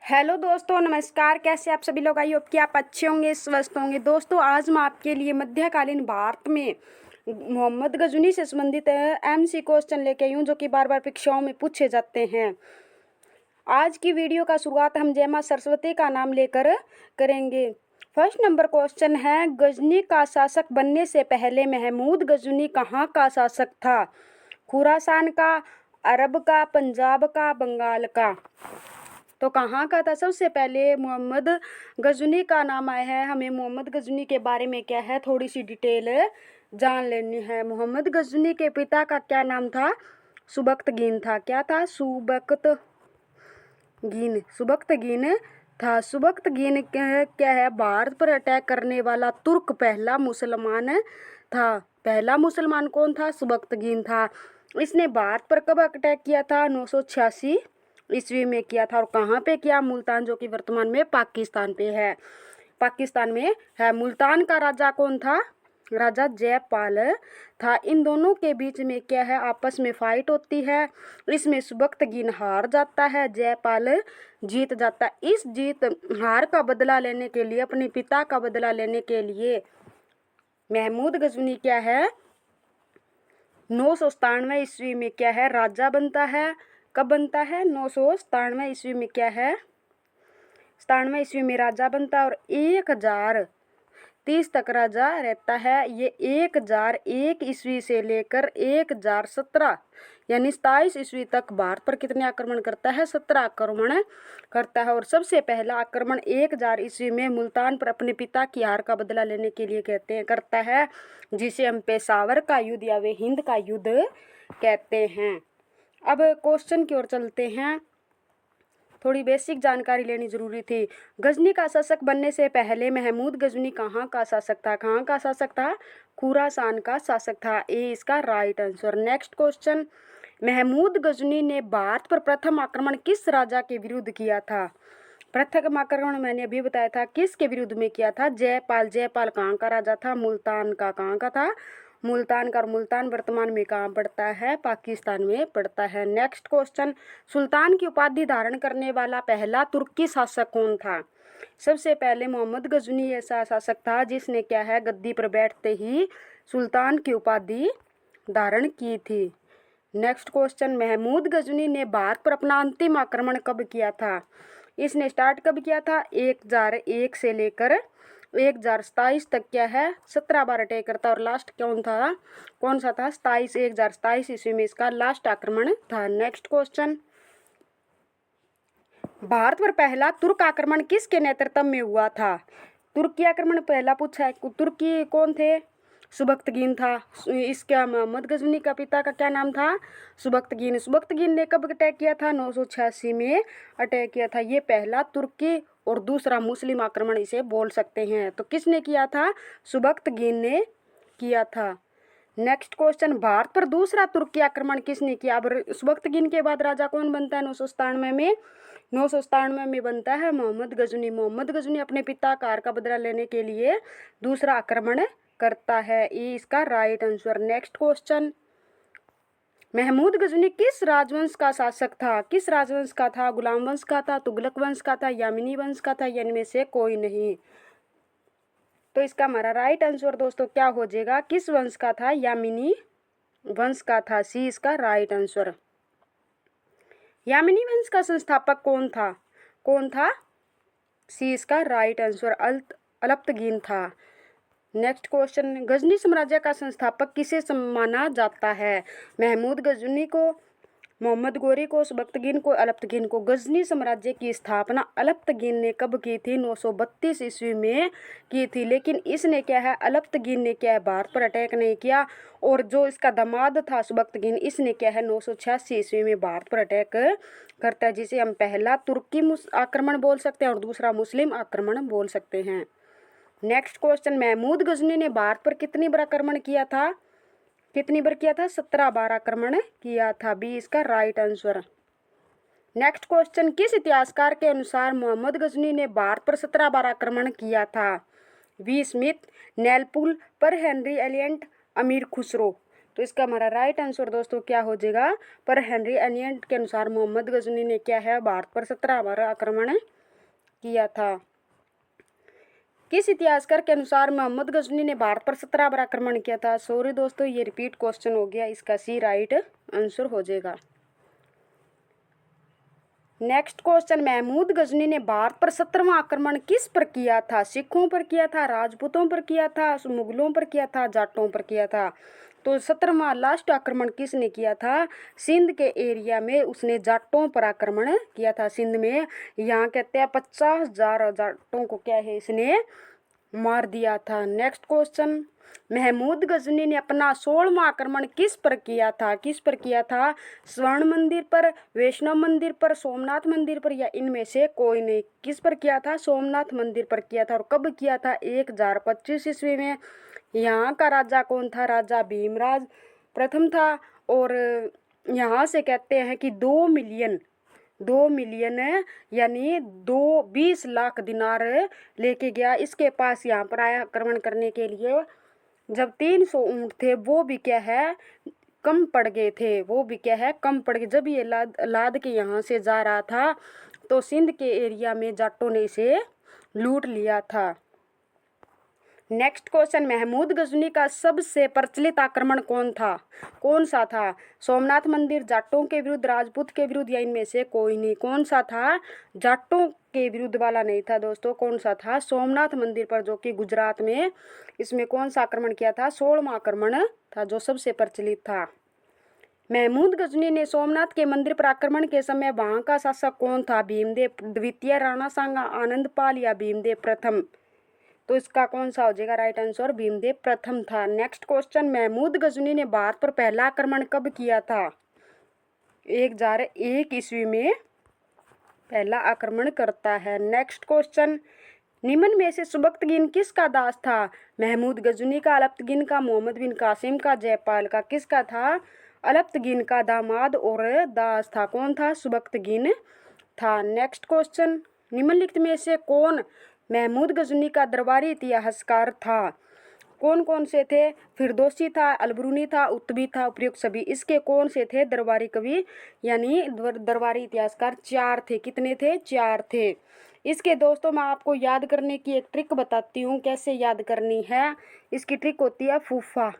Hello दोस्तों, नमस्कार। कैसे आप सभी लोग? आई होप कि आप अच्छे होंगे, स्वस्थ होंगे। दोस्तों, आज मैं आपके लिए मध्यकालीन भारत में मोहम्मद गजनी से संबंधित एमसी क्वेश्चन लेके आई हूँ, जो कि बार बार परीक्षाओं में पूछे जाते हैं। आज की वीडियो का शुरुआत हम जय मां सरस्वती का नाम लेकर करेंगे। फर्स्ट नंबर क्वेश्चन है, गजनी का शासक बनने से पहले महमूद गजनी कहाँ का शासक था? खुरासान का, अरब का, पंजाब का, बंगाल का? तो कहाँ का था? सबसे पहले मोहम्मद गजनी का नाम आया है। हमें मोहम्मद गजनी के बारे में क्या है, थोड़ी सी डिटेल जान लेनी है। मोहम्मद गजनी के पिता का क्या नाम था? सुबक्तगीन था। क्या था? सुबक्तगीन था। सुबक्तगीन क्या है? भारत पर अटैक करने वाला तुर्क पहला मुसलमान था। पहला मुसलमान कौन था? सुबक्तगीन था। इसने भारत पर कब अटैक किया था? 986 ईस्वी में किया था। और कहाँ पे किया? मुल्तान, जो कि वर्तमान में पाकिस्तान में है। मुल्तान का राजा कौन था? राजा जयपाल था। इन दोनों के बीच में क्या है? आपस में फाइट होती है। इसमें सुबक्तगीन हार जाता है, जयपाल जीत जाता है। इस हार का बदला लेने के लिए, अपने पिता का बदला लेने के लिए महमूद गजनी क्या है, 997 ईस्वी में क्या है, राजा बनता है। कब बनता है? 997 ईस्वी में क्या है, 97 ईस्वी में राजा बनता है। और 1030 तक राजा रहता है। ये 1001 ईस्वी से लेकर 1017 यानी 27 ईस्वी तक भारत पर कितने आक्रमण करता है? 17 आक्रमण करता है। और सबसे पहला आक्रमण 1000 ईस्वी में मुल्तान पर अपने पिता की हार का बदला लेने के लिए करता है, जिसे हम पेशावर का युद्ध या वे हिंद का युद्ध कहते हैं। अब क्वेश्चन की ओर चलते हैं। थोड़ी बेसिक जानकारी लेनी जरूरी थी। गजनी का शासक बनने से पहले महमूद गजनी कहाँ का शासक था? कहाँ का शासक था? खुरासान का शासक था। ए इसका right answer. Next question, Mahmud Ghazni ने भारत पर प्रथम आक्रमण किस राजा के विरुद्ध किया था? प्रथम आक्रमण मैंने अभी बताया था, किसके विरुद्ध में किया था? जयपाल। जयपाल कहाँ का राजा था? मुल्तान का। कहाँ का था? मुल्तान का। और मुल्तान वर्तमान में कहाँ पड़ता है? पाकिस्तान में पड़ता है। नेक्स्ट क्वेश्चन, सुल्तान की उपाधि धारण करने वाला पहला तुर्की शासक कौन था? सबसे पहले मोहम्मद गजनी ऐसा शासक था जिसने क्या है, गद्दी पर बैठते ही सुल्तान की उपाधि धारण की थी। नेक्स्ट क्वेश्चन, महमूद गजनी ने भारत पर अपना अंतिम आक्रमण कब किया था? इसने स्टार्ट कब किया था? 1001 से लेकर 1027 तक क्या है, 17 बार अटैक करता। और लास्ट कौन सा था? 1027 ईस्वी में इसका लास्ट आक्रमण था। नेक्स्ट क्वेश्चन, भारत पर पहला तुर्क आक्रमण किसके नेतृत्व में हुआ था? तुर्की आक्रमण पहला पूछा है। तुर्की कौन थे? सुबक्तगीन था। इसका मोहम्मद गजनी का पिता का क्या नाम था? सुबक्तगीन। सुबक्तगीन ने कब अटैक किया था? 986 में अटैक किया था। ये पहला तुर्की और दूसरा मुस्लिम आक्रमण इसे बोल सकते हैं। तो किसने किया था? सुबक्तगीन ने किया था। नेक्स्ट क्वेश्चन, भारत पर दूसरा तुर्की आक्रमण किसने किया? अब सुबक्तगीन के बाद राजा कौन बनता है? 997 में बनता है मोहम्मद गजनी। मोहम्मद गजनी अपने पिता का हार का बदला लेने के लिए दूसरा आक्रमण करता है। ये इसका right answer. Next question, Mahmud Ghazni किस राजवंश का शासक था? किस राजवंश का था? गुलाम वंश का था, तुगलक वंश का था, यामिनी वंश का था, या इनमें से कोई नहीं? तो इसका हमारा राइट आंसर दोस्तों क्या हो जाएगा? किस वंश का था? यामिनी वंश का था। सी इसका राइट आंसर। यामिनी वंश का संस्थापक कौन था? सी इसका राइट आंसर अलप्तगीन था। नेक्स्ट क्वेश्चन, गजनी साम्राज्य का संस्थापक किसे माना जाता है? महमूद गजनी को, मोहम्मद गोरी को, सुबक्तगीन को, अलप्तगीन को? गजनी साम्राज्य की स्थापना अलप्तगीन ने कब की थी? 932 ईस्वी में की थी। लेकिन इसने क्या है, अलप्तगीन ने क्या है, भारत पर अटैक नहीं किया। और जो इसका दामाद था सुबक्तगीन, इसने क्या है, 986 ईस्वी में भारत पर अटैक करता है, जिसे हम पहला तुर्की आक्रमण बोल सकते हैं और दूसरा मुस्लिम आक्रमण बोल सकते हैं। नेक्स्ट क्वेश्चन, महमूद गजनी ने भारत पर कितनी बार आक्रमण किया था? 17 बार आक्रमण किया था। बी इसका राइट आंसर। नेक्स्ट क्वेश्चन, किस इतिहासकार के अनुसार मोहम्मद गजनी ने भारत पर 17 बार आक्रमण किया था? वी स्मिथ, नेलपुल पर, हेनरी एलियट, अमीर खुसरो? तो इसका हमारा राइट आंसर दोस्तों क्या हो जाएगा, पर हेनरी एलियट के अनुसार मोहम्मद गजनी ने क्या है, भारत पर 17 बार आक्रमण किया था। किस इतिहासकार के अनुसार मोहम्मद गजनी ने भारत पर 17 बार आक्रमण किया था? सॉरी दोस्तों, ये रिपीट क्वेश्चन हो गया, इसका सी राइट आंसर हो जाएगा। नेक्स्ट क्वेश्चन, महमूद गजनी ने भारत पर 17वां आक्रमण किस पर किया था? सिखों पर किया था, राजपूतों पर किया था, मुगलों पर किया था, जाटों पर किया था? तो 17वां लास्ट आक्रमण किसने किया था? सिंध के एरिया में उसने जाटों पर आक्रमण किया था। सिंध में यहाँ कहते हैं 50,000 जाटों को क्या है इसने मार दिया था। नेक्स्ट क्वेश्चन, महमूद गजनी ने अपना 16वां आक्रमण किस पर किया था? किस पर किया था? स्वर्ण मंदिर पर, वैष्णव मंदिर पर, सोमनाथ मंदिर पर, या इनमें से कोई नहीं? किस पर किया था? सोमनाथ मंदिर पर किया था। और कब किया था? 1025 ईस्वी में। यहाँ का राजा कौन था? राजा भीमराज प्रथम था। और यहाँ से कहते हैं कि 2 मिलियन यानी 20 लाख दिनार लेके गया। इसके पास यहाँ पर आया आक्रमण करने के लिए। जब 300 ऊँट थे वो भी क्या है कम पड़ गए थे, वो भी क्या है कम पड़ गए। जब ये लाद के यहाँ से जा रहा था तो सिंध के एरिया में जाटों ने इसे लूट लिया था। नेक्स्ट क्वेश्चन, महमूद गजनी का सबसे प्रचलित आक्रमण कौन सा था? सोमनाथ मंदिर, जाटों के विरुद्ध, राजपूत के विरुद्ध, या इनमें से कोई नहीं? कौन सा था? जाटों के विरुद्ध वाला नहीं था दोस्तों। कौन सा था? सोमनाथ मंदिर पर, जो कि गुजरात में। इसमें कौन सा आक्रमण किया था? 16वां आक्रमण था जो सबसे प्रचलित था। महमूद गजनी ने सोमनाथ के मंदिर पर आक्रमण के समय वहां का शासक कौन था? भीमदेव द्वितीय, राणा सांगा, आनंदपाल, या भीमदेव प्रथम? तो इसका कौन सा हो जाएगा राइट आंसर? भीमदेव प्रथम था। नेक्स्ट क्वेश्चन, महमूद गजनी ने भारत पर पहला आक्रमण कब किया था? 1001 ईस्वी में पहला आक्रमण करता है। नेक्स्ट क्वेश्चन, निम्न में से सुबक्तगीन किसका दास था? महमूद गजनी का, अलप्तगीन का, मोहम्मद बिन कासिम का, जयपाल का? किसका था? अलप्तगीन का दामाद और दास था। कौन था? सुबक्तगीन था। नेक्स्ट क्वेश्चन, निम्नलिखित में से कौन महमूद गजनी का दरबारी इतिहासकार था? कौन कौन से थे? फिरदौसी था, अलबरूनी था, उत्तबी था, उपयुक्त सभी। इसके कौन से थे दरबारी कवि यानी दरबारी इतिहासकार? 4 थे। कितने थे? 4 थे। इसके दोस्तों मैं आपको याद करने की एक ट्रिक बताती हूँ, कैसे याद करनी है। इसकी ट्रिक होती है फूफा।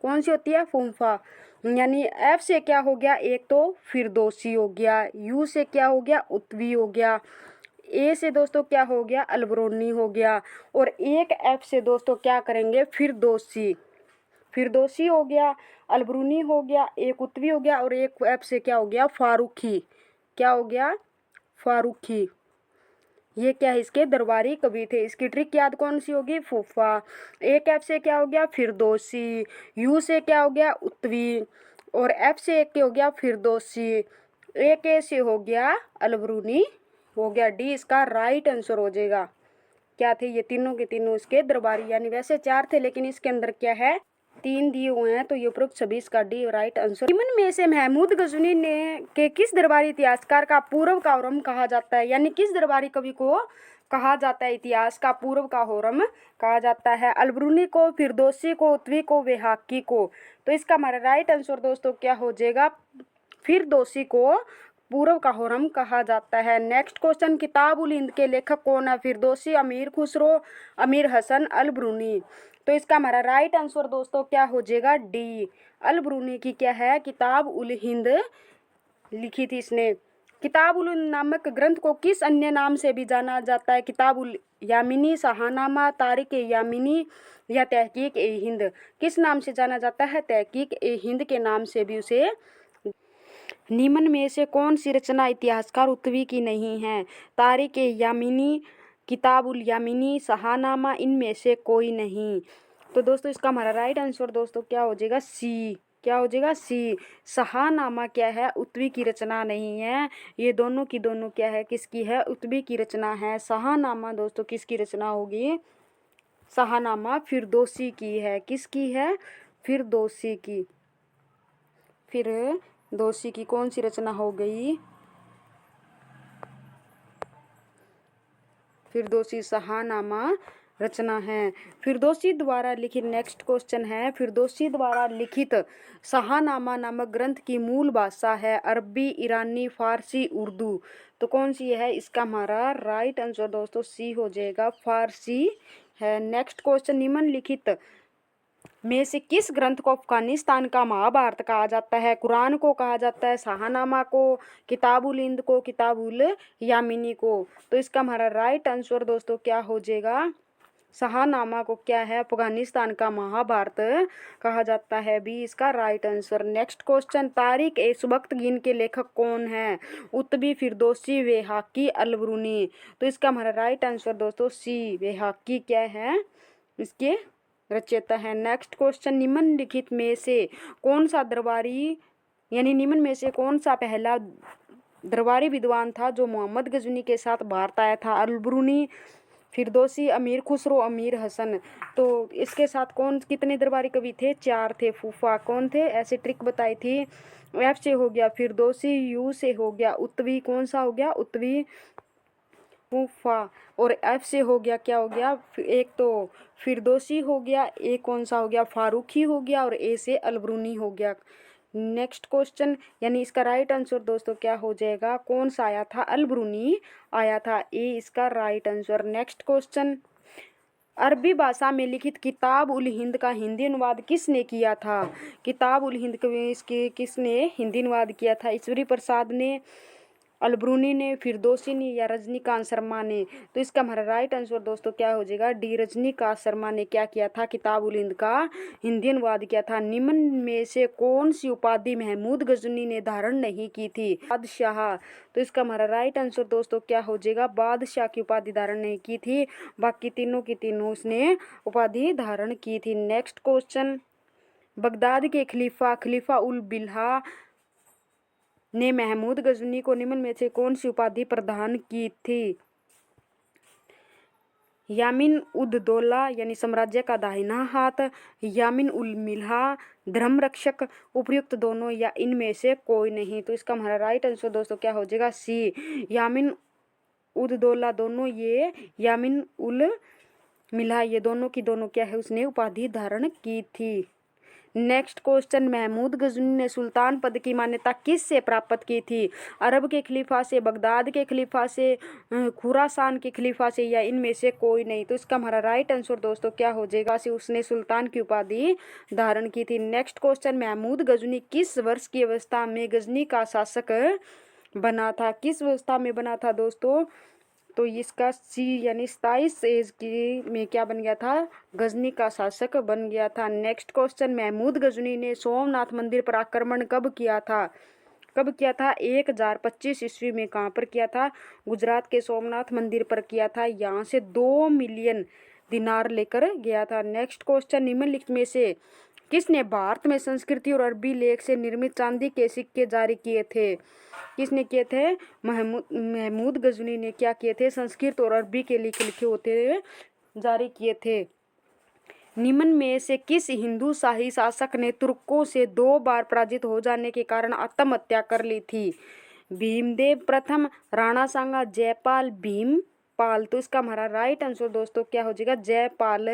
कौन सी होती है? फूफा। यानी एफ से क्या हो गया? एक तो फिरदौसी हो गया, यू से क्या हो गया? उत्तवी हो गया, ए से दोस्तों क्या हो गया? अलबरूनी हो गया, और एक एफ से दोस्तों क्या करेंगे? फिरदौसी हो गया, अलबरूनी हो गया, एक उत्तवी हो गया, और एक एफ से क्या हो गया? फारूकी। क्या हो गया? फारूकी। ये क्या है? इसके दरबारी कवि थे। इसकी ट्रिक याद कौन सी होगी? फूफा। एक एफ से क्या हो गया? फिरदौसी, यू से क्या हो गया? उत्तवी, और एफ से एक हो गया? फिरदौसी, एक ए से हो गया? अलबरूनी हो गया। डी इसका राइट आंसर हो जाएगा। क्या थे ये? तीनों के तीनों इसके दरबारी, यानी वैसे 4 थे लेकिन इसके अंदर क्या है? 3 दिए हुए हैं, तो ये उपरोक्त सभी इसका डी राइट आंसर। निम्न में से महमूद गजनी ने के किस दरबारी इतिहासकार का पूर्व का होरम कहा जाता है? यानी किस दरबारी कवि को कहा जाता है इतिहास का पूर्व का होरम कहा जाता है? अलबरूनी को, फिरदौसी को, उत्तवी को, वेहाकी को? तो इसका हमारा राइट आंसर दोस्तों क्या हो जाएगा? फिरदौसी को पूर्व का होरम कहा जाता है। नेक्स्ट क्वेश्चन, किताब उल हिंद के लेखक कौन है? फिरदौसी, अमीर खुसरो, अमीर हसन, अलबरूनी? तो इसका हमारा राइट आंसर दोस्तों क्या हो जाएगा? डी, अलबरूनी की क्या है? किताब उल हिंद लिखी थी इसने। किताब उल हिंद नामक ग्रंथ को किस अन्य नाम से भी जाना जाता है? किताब उल यामिनी, शाहनामा, तारिक ए यामिनी, या तहकीक ए हिंद? किस नाम से जाना जाता है? तहकीक ए हिंद के नाम से भी उसे। निम्न में से कौन सी रचना इतिहासकार उत्तवी की नहीं है? तारिक ए यामिनी, किताब उल यामिनी, शाहनामा, इनमें से कोई नहीं? तो दोस्तों इसका हमारा राइट आंसर दोस्तों क्या हो जाएगा? सी। क्या हो जाएगा? सी। शाहनामा क्या है? उत्तवी की रचना नहीं है। ये दोनों की दोनों क्या है? किसकी है? उत्तवी की रचना है। शाहनामा दोस्तों किसकी रचना होगी? शाहनामा फिरदौसी की है। किसकी है? फिरदौसी की। फिरदौसी की कौन सी रचना हो गई? फिरदौसी शाहनामा रचना है। फिरदौसी द्वारा लिखित, नेक्स्ट क्वेश्चन है, फिरदौसी द्वारा लिखित शाहनामा नामक ग्रंथ की मूल भाषा है अरबी, ईरानी, फारसी, उर्दू। तो कौन सी है? इसका हमारा राइट आंसर दोस्तों सी हो जाएगा, फारसी है। नेक्स्ट क्वेश्चन, निम्नलिखित में से किस ग्रंथ को अफगानिस्तान का महाभारत कहा जाता है? कुरान को कहा जाता है, शाहनामा को, किताबुल हिंद को, किताबुल यामिनी को। तो इसका हमारा राइट आंसर दोस्तों क्या हो जाएगा? शाहनामा को क्या है? अफगानिस्तान का महाभारत कहा जाता है, भी इसका right answer. Next question, Tarikh e Subuktigin के लेखक कौन है? उत्बी, फिरदौसी, वेहाकी, अलबरूनी। तो इसका हमारा राइट आंसर दोस्तों सी, वेहाकी क्या है? इसके रचयिता है। नेक्स्ट क्वेश्चन, निम्नलिखित में से कौन सा दरबारी यानी निम्न में से कौन सा पहला दरबारी विद्वान था जो मोहम्मद गजनी के साथ भारत आया था? अलबरूनी, फिरदौसी, अमीर खुसरो, अमीर हसन। तो इसके साथ कौन कितने दरबारी कवि थे? 4 थे। फूफा कौन थे? ऐसे ट्रिक बताई थी। एफ से हो गया फिरदौसी, यू से हो गया उत्वी, कौन सा हो गया? उत्वी, फूफा। और एफ से हो गया, क्या हो गया? एक तो फिरदौसी हो गया, एक कौन सा हो गया? फारूकी हो गया, और ए से अलबरूनी हो गया। नेक्स्ट क्वेश्चन, यानी इसका राइट आंसर दोस्तों क्या हो जाएगा? कौन सा आया था? अलबरूनी आया था, ए इसका राइट आंसर। नेक्स्ट क्वेश्चन, अरबी भाषा में लिखित किताब उल हिंद का हिंदी अनुवाद किसने किया था? किताब उल हिंद इसके किसने हिंदी अनुवाद किया था? ईश्वरी प्रसाद ने, अलबरूनी ने, फिरदौसी ने, या रजनीकांत शर्मा ने? तो इसका हमारा राइट आंसर दोस्तों क्या हो जाएगा? डी, रजनीकांत शर्मा ने क्या किया था? किताब उल हिंद का हिंदी अनुवाद किया था। निम्न में से कौन सी उपाधि महमूद गजनी ने धारण नहीं की थी? बादशाह। तो इसका हमारा राइट आंसर दोस्तों क्या हो जाएगा? बादशाह की उपाधि धारण नहीं की थी, बाकी तीनों की तीनों उसने उपाधि धारण की थी। नेक्स्ट क्वेश्चन, बगदाद के खलीफा उल बिल्हा ने महमूद गजनी को निम्न में से कौन सी उपाधि प्रदान की थी? यामिन उद दौला यानी साम्राज्य का दाहिना हाथ, यामिन उल मिल्हा धर्म रक्षक, उपयुक्त दोनों, या इनमें से कोई नहीं? तो इसका हमारा राइट आंसर दोस्तों क्या हो जाएगा? सी, यामिन उद दौला दोनों, ये यामिन उल मिल्हा ये दोनों की दोनों क्या है? उसने उपाधि धारण की थी। नेक्स्ट क्वेश्चन, महमूद गजनी ने सुल्तान पद की मान्यता किस से प्राप्त की थी? अरब के खलीफा से, बगदाद के खलीफा से, खुरासान के खलीफा से, या इनमें से कोई नहीं? तो इसका हमारा राइट आंसर दोस्तों क्या हो जाएगा? से उसने सुल्तान की उपाधि धारण की थी। नेक्स्ट क्वेश्चन, महमूद गजनी किस वर्ष की अवस्था में गजनी का शासक बना था? किस अवस्था में बना था दोस्तों? तो इसका सी, यानी 27 एज की में क्या बन गया था? गजनी का शासक बन गया था। नेक्स्ट क्वेश्चन, महमूद गजनी ने सोमनाथ मंदिर पर आक्रमण कब किया था? कब किया था? 1025 ईस्वी में। कहाँ पर किया था? गुजरात के सोमनाथ मंदिर पर किया था। यहाँ से 2 मिलियन दिनार लेकर गया था। नेक्स्ट क्वेश्चन, निम्नलिखित में से किसने भारत में संस्कृति और अरबी लेख से निर्मित चांदी के सिक्के जारी किए थे? किसने किए थे? महमूद गजनी ने क्या किए थे? संस्कृत और अरबी के लिखे होते जारी किए थे। निम्न में से किस हिंदू शाही शासक ने तुर्कों से 2 बार पराजित हो जाने के कारण आत्महत्या कर ली थी? भीमदेव प्रथम, राणा सांगा, जयपाल, भीमपाल। तो इसका हमारा राइट आंसर दोस्तों क्या हो जाएगा? जयपाल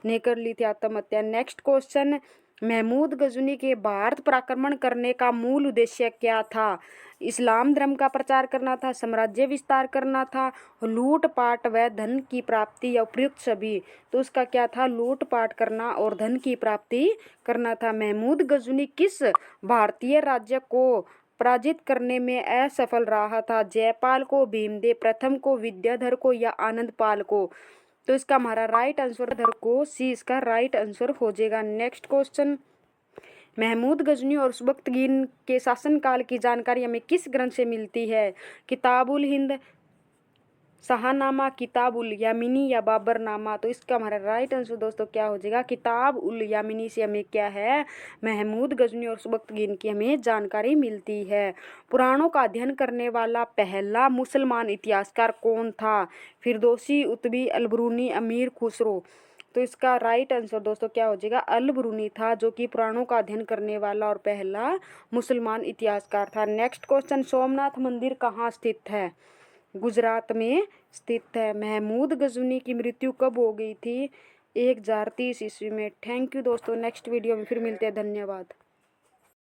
ने कर ली थी आत्महत्या। नेक्स्ट क्वेश्चन, महमूद गजनी के भारत पर आक्रमण करने का मूल उद्देश्य क्या था? इस्लाम धर्म का प्रचार करना था, साम्राज्य विस्तार करना था, लूटपाट व धन की प्राप्ति, या उपयुक्त सभी? तो उसका क्या था? लूटपाट करना और धन की प्राप्ति करना था। महमूद गजनी किस भारतीय राज्य को पराजित करने में असफल रहा था? जयपाल को, भीमदेव प्रथम को, विद्याधर को, या आनंदपाल को? तो इसका हमारा राइट आंसर धर को, सी इसका राइट आंसर हो जाएगा। नेक्स्ट क्वेश्चन, महमूद गजनी और सुबक्तगीन के शासनकाल की जानकारी हमें किस ग्रंथ से मिलती है? किताबुल हिंद, शाहनामा, किताब उल यामिनी, या बाबरनामा? तो इसका हमारा राइट आंसर दोस्तों क्या हो जाएगा? किताब उल यामिनी से हमें क्या है? महमूद गजनी और सुबक्तगीन की हमें जानकारी मिलती है। पुराणों का अध्ययन करने वाला पहला मुसलमान इतिहासकार कौन था? फिरदौसी, उत्बी, अलबरूनी, अमीर खुसरो? तो इसका राइट आंसर दोस्तों क्या हो जाएगा? अलबरूनी था, जो कि पुराणों का अध्ययन करने वाला और पहला मुसलमान इतिहासकार था। नेक्स्ट क्वेश्चन, सोमनाथ मंदिर कहाँ स्थित है? गुजरात में स्थित है। महमूद गजनी की मृत्यु कब हो गई थी? 1030 ईस्वी में। थैंक यू दोस्तों, नेक्स्ट वीडियो में फिर मिलते हैं, धन्यवाद।